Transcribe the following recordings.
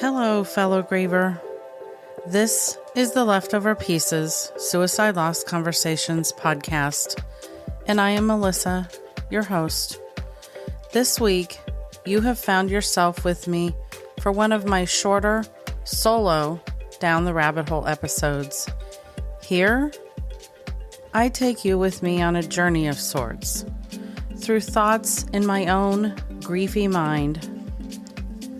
Hello, fellow griever. This is the Leftover Pieces Suicide Loss Conversations podcast, and I am Melissa, your host. This week, you have found yourself with me for one of my shorter, solo Down the Rabbit Hole episodes. Here, I take you with me on a journey of sorts, through thoughts in my own griefy mind.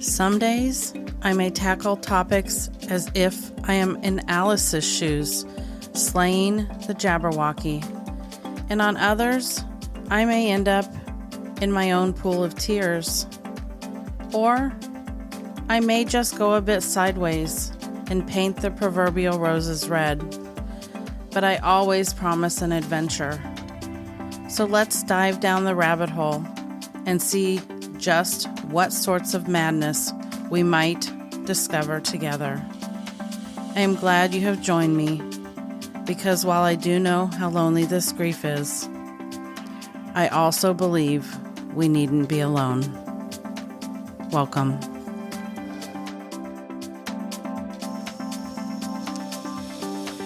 Some days, I may tackle topics as if I am in Alice's shoes, slaying the Jabberwocky. And on others, I may end up in my own pool of tears. Or I may just go a bit sideways and paint the proverbial roses red. But I always promise an adventure. So let's dive down the rabbit hole and see just what sorts of madness we might discover together. I am glad you have joined me, because while I do know how lonely this grief is, I also believe we needn't be alone. Welcome.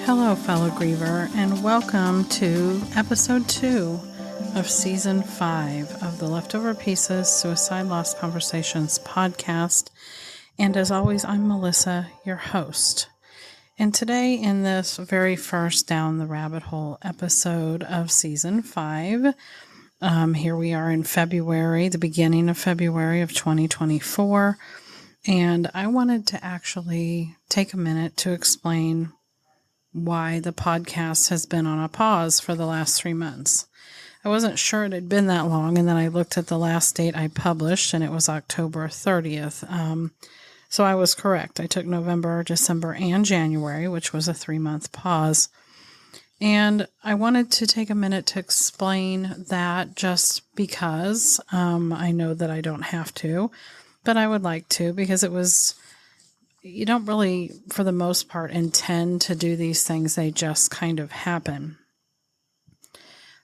Hello, fellow griever, and welcome to episode 2 of season 5 of the Leftover Pieces Suicide Loss Conversations podcast. And as always, I'm Melissa, your host. And today, in this very first Down the Rabbit Hole episode of season 5, here we are in February, the beginning of February of 2024. And I wanted to actually take a minute to explain why the podcast has been on a pause for the last 3 months. I wasn't sure it had been that long, and then I looked at the last date I published, and it was October 30th. So I was correct. I took November, December, and January, which was a 3-month pause. And I wanted to take a minute to explain that just because I know that I don't have to, but I would like to, because you don't really, for the most part, intend to do these things. They just kind of happen.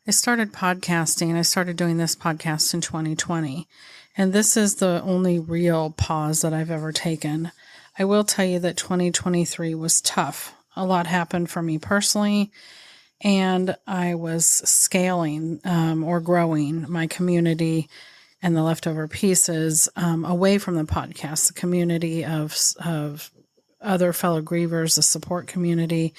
I started podcasting. I started doing this podcast in 2020, and this is the only real pause that I've ever taken. I will tell you that 2023 was tough. A lot happened for me personally, and I was scaling or growing my community and the Leftover Pieces away from the podcast, the community of other fellow grievers, the support community.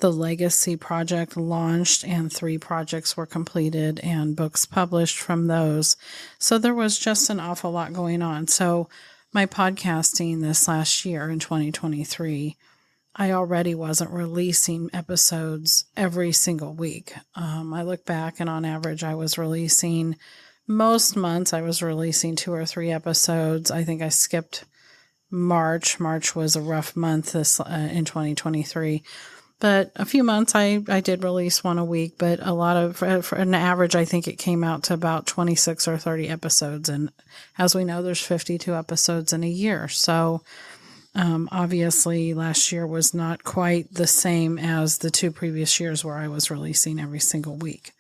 The Legacy project launched, and 3 projects were completed and books published from those. So there was just an awful lot going on. So my podcasting this last year in 2023, I already wasn't releasing episodes every single week. I look back, and on average, I was releasing most months. I was releasing 2 or 3 episodes. I think I skipped March. March was a rough month in 2023. But a few months I did release 1 a week, but a lot of, for an average, I think it came out to about 26 or 30 episodes. And as we know, there's 52 episodes in a year. So obviously last year was not quite the same as the 2 previous years where I was releasing every single week.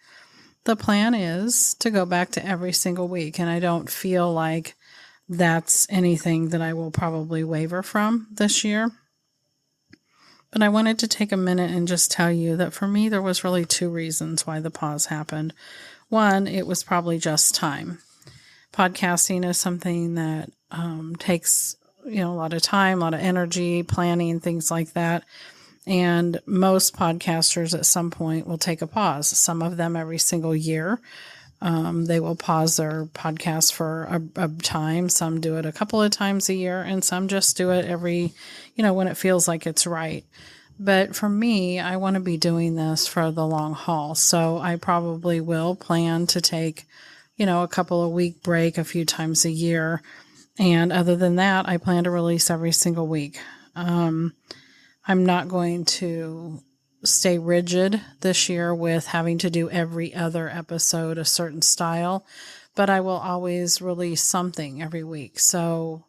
The plan is to go back to every single week, and I don't feel like that's anything that I will probably waver from this year. But I wanted to take a minute and just tell you that for me, there was really 2 reasons why the pause happened. One, it was probably just time. Podcasting is something that takes a lot of time, a lot of energy, planning, things like that. And most podcasters at some point will take a pause. Some of them every single year. They will pause their podcast for a time. Some do it a couple of times a year, and some just do it every, when it feels like it's right. But for me, I want to be doing this for the long haul. So I probably will plan to take, a couple of week break a few times a year. And other than that, I plan to release every single week. I'm not going to stay rigid this year with having to do every other episode a certain style, but I will always release something every week. So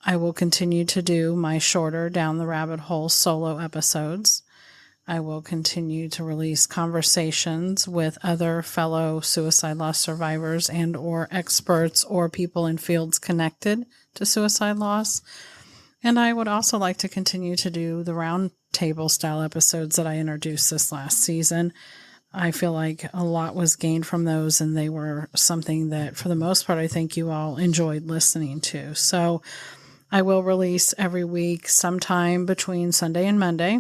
I will continue to do my shorter Down the Rabbit Hole solo episodes. I will continue to release conversations with other fellow suicide loss survivors and or experts or people in fields connected to suicide loss. And I would also like to continue to do the roundtable style episodes that I introduced this last season. I feel like a lot was gained from those, and they were something that, for the most part, I think you all enjoyed listening to. So I will release every week sometime between Sunday and Monday.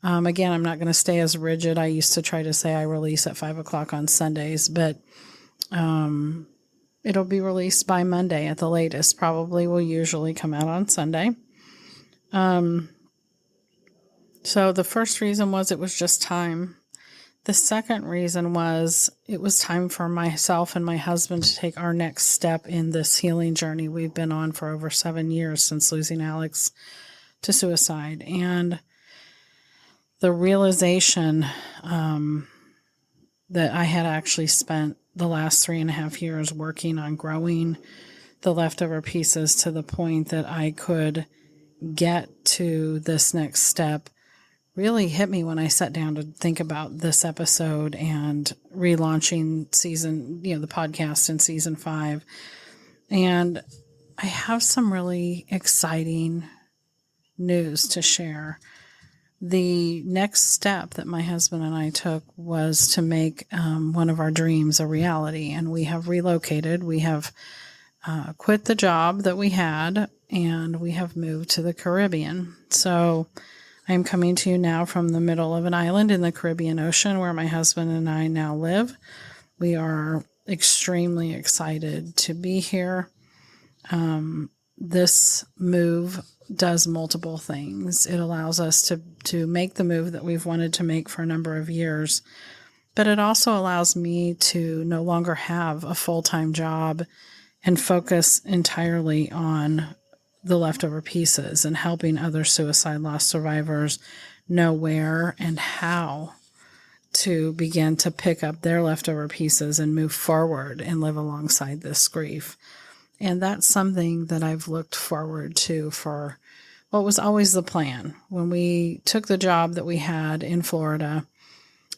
Again, I'm not going to stay as rigid. I used to try to say I release at 5 o'clock on Sundays, but it'll be released by Monday at the latest. Probably will usually come out on Sunday. So the first reason was it was just time. The second reason was it was time for myself and my husband to take our next step in this healing journey we've been on for over 7 years since losing Alex to suicide. And the realization that I had actually spent the last 3.5 years working on growing the leftover pieces to the point that I could get to this next step really hit me when I sat down to think about this episode and relaunching the podcast in season 5. And I have some really exciting news to share. The next step that my husband and I took was to make one of our dreams a reality. And we have relocated. We have quit the job that we had, and we have moved to the Caribbean. So I'm coming to you now from the middle of an island in the Caribbean Ocean where my husband and I now live. We are extremely excited to be here. This move does multiple things. It allows us to make the move that we've wanted to make for a number of years, but it also allows me to no longer have a full-time job and focus entirely on the leftover pieces and helping other suicide loss survivors know where and how to begin to pick up their leftover pieces and move forward and live alongside this grief. And that's something that I've looked forward to for what was always the plan. When we took the job that we had in Florida,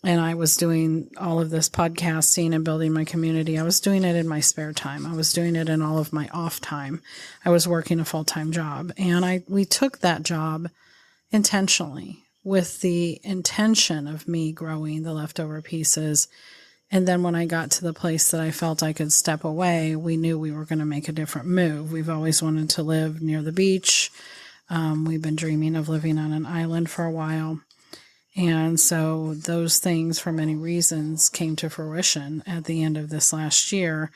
and I was doing all of this podcasting and building my community, I was doing it in my spare time. I was doing it in all of my off time. I was working a full-time job. And we took that job intentionally with the intention of me growing the leftover pieces. And then when I got to the place that I felt I could step away, we knew we were going to make a different move. We've always wanted to live near the beach. We've been dreaming of living on an island for a while. And so those things, for many reasons, came to fruition at the end of this last year.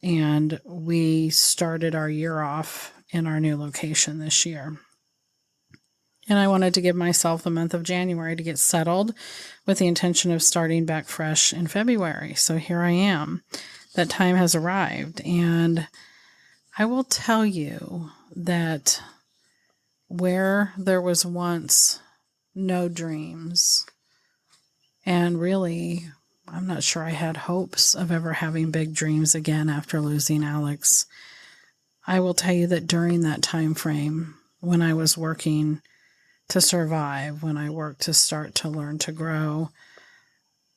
And we started our year off in our new location this year. And I wanted to give myself the month of January to get settled with the intention of starting back fresh in February. So here I am. That time has arrived. And I will tell you that where there was once no dreams, and really, I'm not sure I had hopes of ever having big dreams again after losing Alex. I will tell you that during that time frame, when I was working to survive, when I worked to start to learn to grow,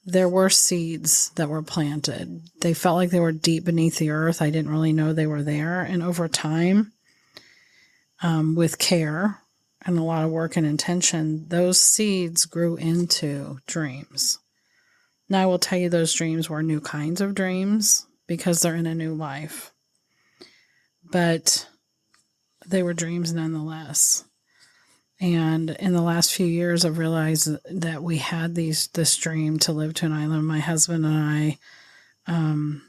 there were seeds that were planted. They felt like they were deep beneath the earth. I didn't really know they were there. And over time, with care and a lot of work and intention, those seeds grew into dreams. Now, I will tell you those dreams were new kinds of dreams because they're in a new life. But they were dreams nonetheless. And in the last few years, I've realized that we had this dream to live to an island. My husband and I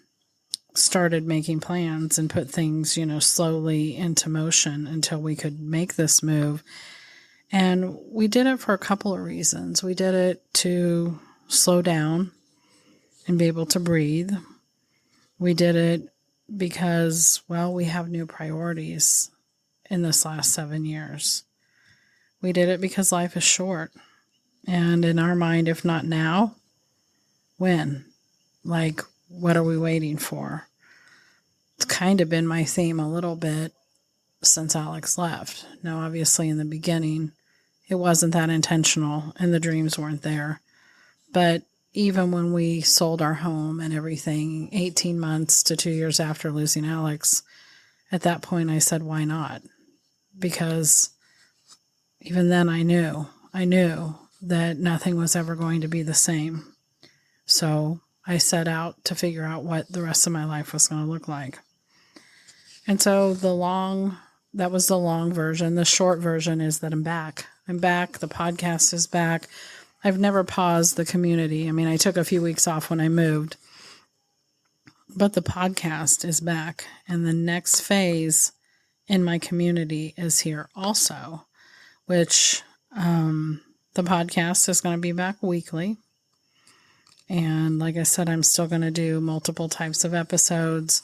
started making plans and put things, slowly into motion until we could make this move. And we did it for a couple of reasons. We did it to slow down and be able to breathe. We did it because, we have new priorities in this last 7 years. We did it because life is short. And in our mind, if not now, when? What are we waiting for? It's kind of been my theme a little bit since Alex left. Now, obviously, in the beginning, it wasn't that intentional and the dreams weren't there. But even when we sold our home and everything, 18 months to 2 years after losing Alex, at that point I said, why not? Because even then I knew that nothing was ever going to be the same. So I set out to figure out what the rest of my life was going to look like. And so that was the long version. The short version is that I'm back. I'm back. The podcast is back. I've never paused the community. I mean, I took a few weeks off when I moved, but the podcast is back. And the next phase in my community is here also, which the podcast is going to be back weekly. And like I said, I'm still going to do multiple types of episodes.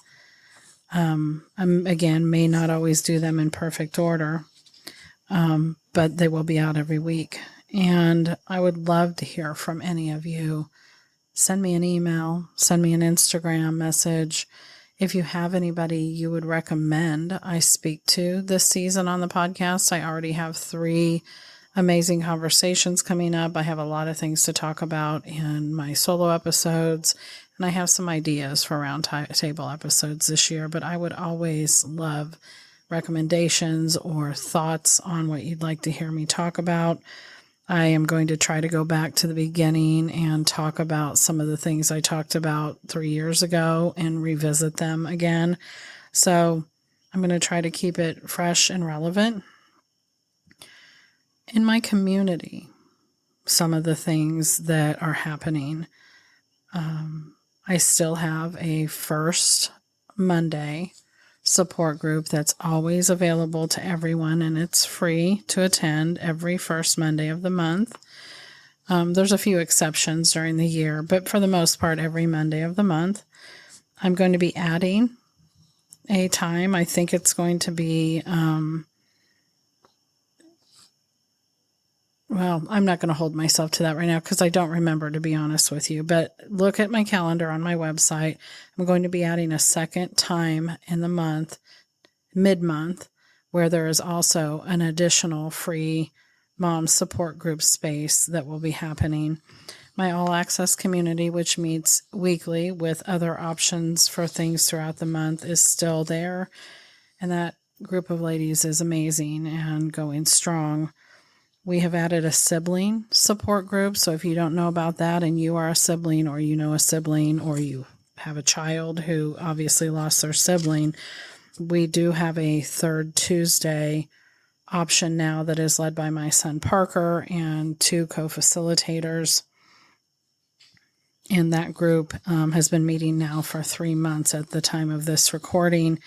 Again, may not always do them in perfect order, but they will be out every week. And I would love to hear from any of you. Send me an email, send me an Instagram message. If you have anybody you would recommend I speak to this season on the podcast, I already have 3 amazing conversations coming up. I have a lot of things to talk about in my solo episodes, and I have some ideas for roundtable episodes this year, but I would always love recommendations or thoughts on what you'd like to hear me talk about. I am going to try to go back to the beginning and talk about some of the things I talked about 3 years ago and revisit them again. So I'm going to try to keep it fresh and relevant. In my community, some of the things that are happening, I still have a first Monday support group that's always available to everyone, and it's free to attend every first Monday of the month. There's a few exceptions during the year, but for the most part, every Monday of the month. I'm going to be adding a time. I think it's going to be, well, I'm not going to hold myself to that right now because I don't remember, to be honest with you. But look at my calendar on my website. I'm going to be adding a second time in the month, mid-month, where there is also an additional free mom support group space that will be happening. My all-access community, which meets weekly with other options for things throughout the month, is still there. And that group of ladies is amazing and going strong. We have added a sibling support group. So if you don't know about that and you are a sibling, or you know a sibling, or you have a child who obviously lost their sibling, we do have a third Tuesday option now that is led by my son Parker and 2 co-facilitators. And that group has been meeting now for 3 months at the time of this recording.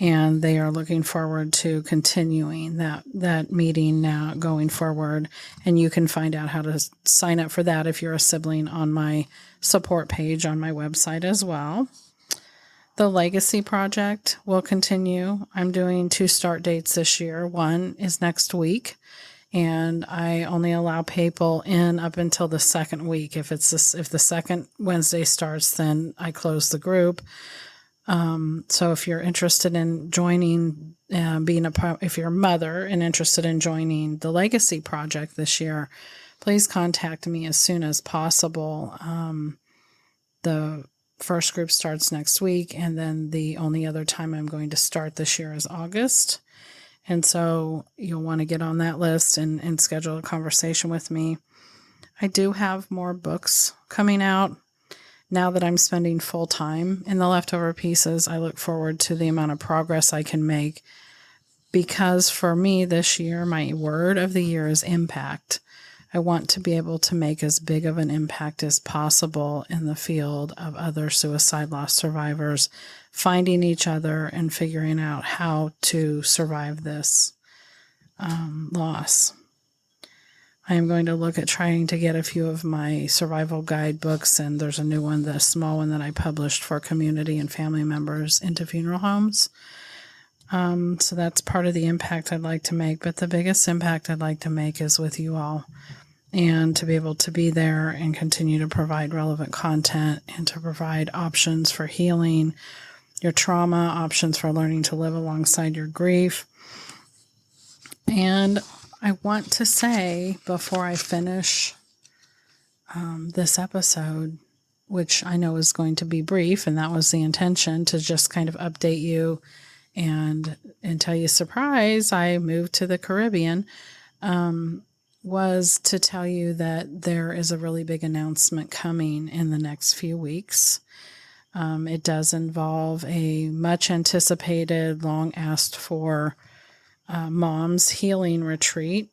And they are looking forward to continuing that meeting now going forward. And you can find out how to sign up for that if you're a sibling on my support page on my website as well. The Legacy Project will continue. I'm doing 2 start dates this year. One is next week, and I only allow people in up until the second week. If the second Wednesday starts, then I close the group. So if you're interested in joining, if you're a mother and interested in joining the Legacy Project this year, please contact me as soon as possible. The first group starts next week, and then the only other time I'm going to start this year is August. And so you'll want to get on that list and schedule a conversation with me. I do have more books coming out. Now that I'm spending full time in the leftover pieces, I look forward to the amount of progress I can make, because for me this year, my word of the year is impact. I want to be able to make as big of an impact as possible in the field of other suicide loss survivors, finding each other and figuring out how to survive this loss. I am going to look at trying to get a few of my survival guidebooks, and there's a new one, the small one that I published for community and family members, into funeral homes. So that's part of the impact I'd like to make, but the biggest impact I'd like to make is with you all, and to be able to be there and continue to provide relevant content and to provide options for healing your trauma, options for learning to live alongside your grief. And I want to say, before I finish this episode, which I know is going to be brief, and that was the intention, to just kind of update you and tell you, surprise, I moved to the Caribbean. was to tell you that there is a really big announcement coming in the next few weeks. It does involve a much anticipated, long asked for mom's healing retreat.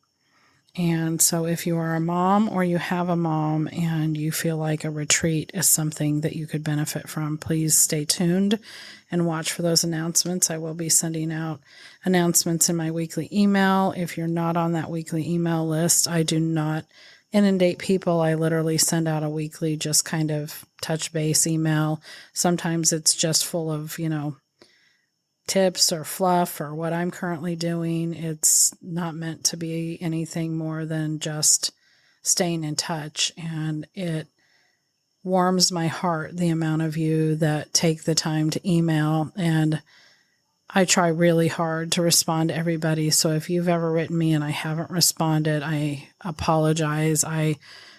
And so if you are a mom or you have a mom and you feel like a retreat is something that you could benefit from, please stay tuned and watch for those announcements. I will be sending out announcements in my weekly email. If you're not on that weekly email list, I do not inundate people. I literally send out a weekly just kind of touch base email. Sometimes it's just full of, tips or fluff or what I'm currently doing. It's not meant to be anything more than just staying in touch. And it warms my heart, the amount of you that take the time to email. And I try really hard to respond to everybody. So if you've ever written me and I haven't responded, I apologize. I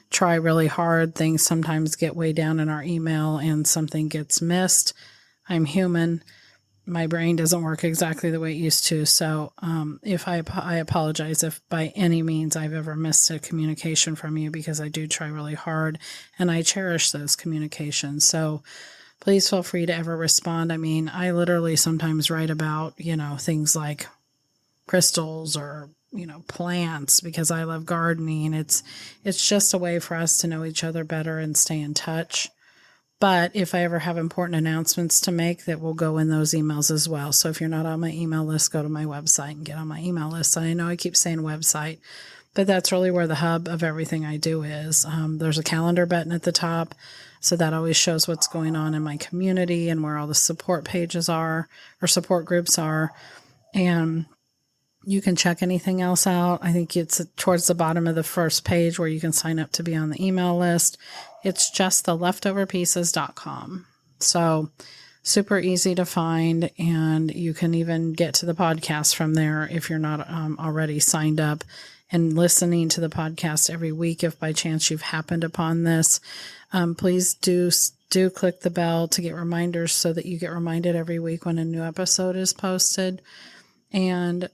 try really hard. Things sometimes get way down in our email and something gets missed. I'm human. My brain doesn't work exactly the way it used to. So if I apologize if by any means I've ever missed a communication from you, because I do try really hard and I cherish those communications. So please feel free to ever respond. I mean, I literally sometimes write about, things like crystals or, plants, because I love gardening. It's just a way for us to know each other better and stay in touch. But if I ever have important announcements to make, that will go in those emails as well. So if you're not on my email list, go to my website and get on my email list. And I know I keep saying website, but that's really where the hub of everything I do is. There's a calendar button at the top. So that always shows what's going on in my community and where all the support pages are or support groups are. And you can check anything else out. I think it's towards the bottom of the first page where you can sign up to be on the email list. It's just theleftoverpieces.com. So super easy to find, and you can even get to the podcast from there if you're not already signed up and listening to the podcast every week. If by chance you've happened upon this, please do click the bell to get reminders so that you get reminded every week when a new episode is posted. And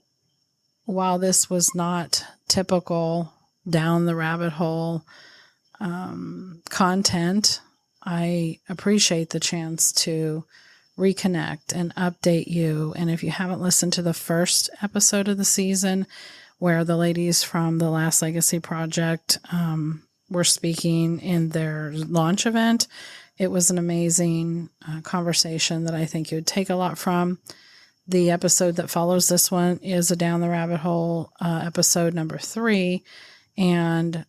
while this was not typical down the rabbit hole content, I appreciate the chance to reconnect and update you. And if you haven't listened to the first episode of the season, where the ladies from the Last Legacy Project were speaking in their launch event, it was an amazing conversation that I think you would take a lot from. The episode that follows this one is a Down the Rabbit Hole episode number 3, and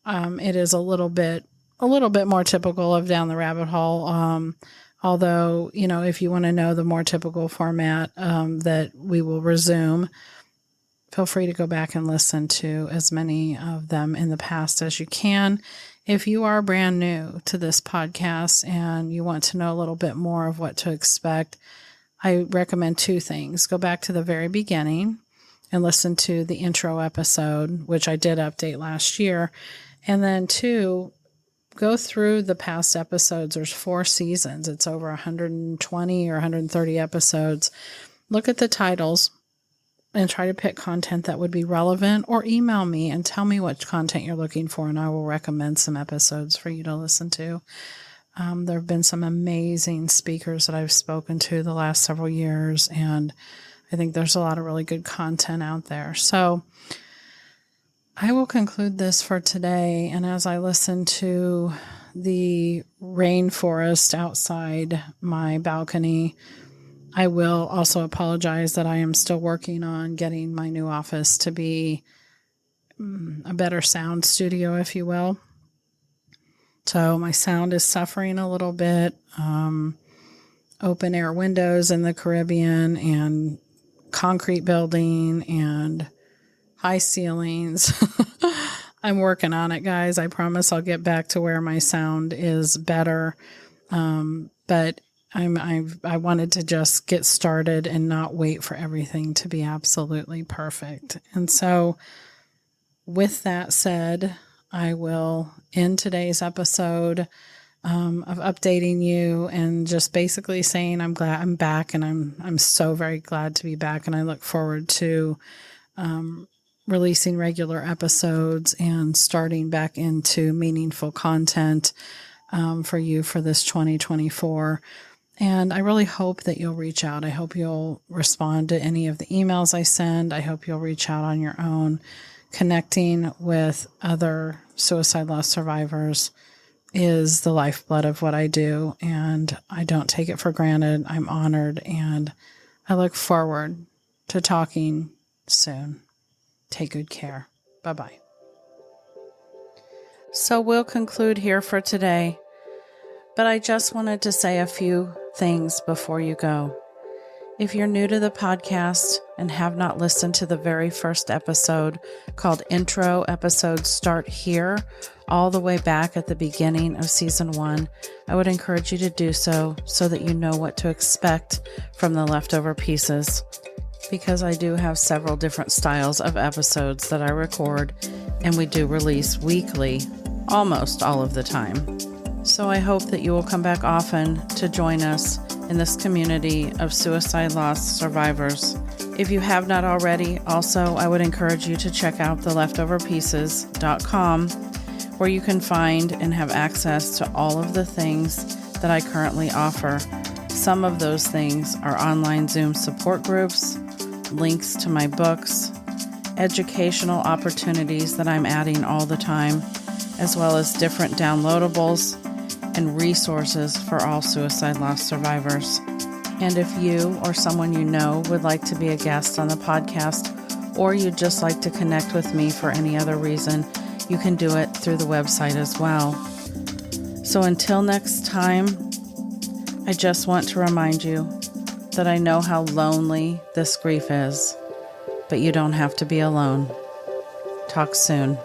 it is a little bit more typical of Down the Rabbit Hole. Although, if you want to know the more typical format that we will resume, feel free to go back and listen to as many of them in the past as you can. If you are brand new to this podcast and you want to know a little bit more of what to expect, I recommend 2 things. Go back to the very beginning and listen to the intro episode, which I did update last year. And then 2, go through the past episodes. There's 4 seasons. It's over 120 or 130 episodes. Look at the titles and try to pick content that would be relevant, or email me and tell me what content you're looking for, and I will recommend some episodes for you to listen to. There have been some amazing speakers that I've spoken to the last several years, and I think there's a lot of really good content out there. So I will conclude this for today. And as I listen to the rainforest outside my balcony, I will also apologize that I am still working on getting my new office to be a better sound studio, if you will. So my sound is suffering a little bit. Open air windows in the Caribbean and concrete building and high ceilings. I'm working on it, guys. I promise I'll get back to where my sound is better. But I wanted to just get started and not wait for everything to be absolutely perfect. And so with that said, I will end today's episode of updating you and just basically saying I'm glad I'm back, and I'm so very glad to be back, and I look forward to releasing regular episodes and starting back into meaningful content for you for this 2024. And I really hope that you'll reach out. I hope you'll respond to any of the emails I send. I hope you'll reach out on your own. Connecting with other suicide loss survivors is the lifeblood of what I do, and I don't take it for granted. I'm honored, and I look forward to talking soon. Take good care. Bye-bye. So we'll conclude here for today, but I just wanted to say a few things before you go. If you're new to the podcast and have not listened to the very first episode called Intro Episodes Start Here, all the way back at the beginning of season 1, I would encourage you to do so that you know what to expect from the leftover pieces, because I do have several different styles of episodes that I record, and we do release weekly, almost all of the time. So I hope that you will come back often to join us in this community of suicide loss survivors. If you have not already, also, I would encourage you to check out theleftoverpieces.com, where you can find and have access to all of the things that I currently offer. Some of those things are online Zoom support groups, links to my books, educational opportunities that I'm adding all the time, as well as different downloadables and resources for all suicide loss survivors. And if you or someone you know would like to be a guest on the podcast, or you'd just like to connect with me for any other reason, you can do it through the website as well. So until next time, I just want to remind you that I know how lonely this grief is, but you don't have to be alone. Talk soon.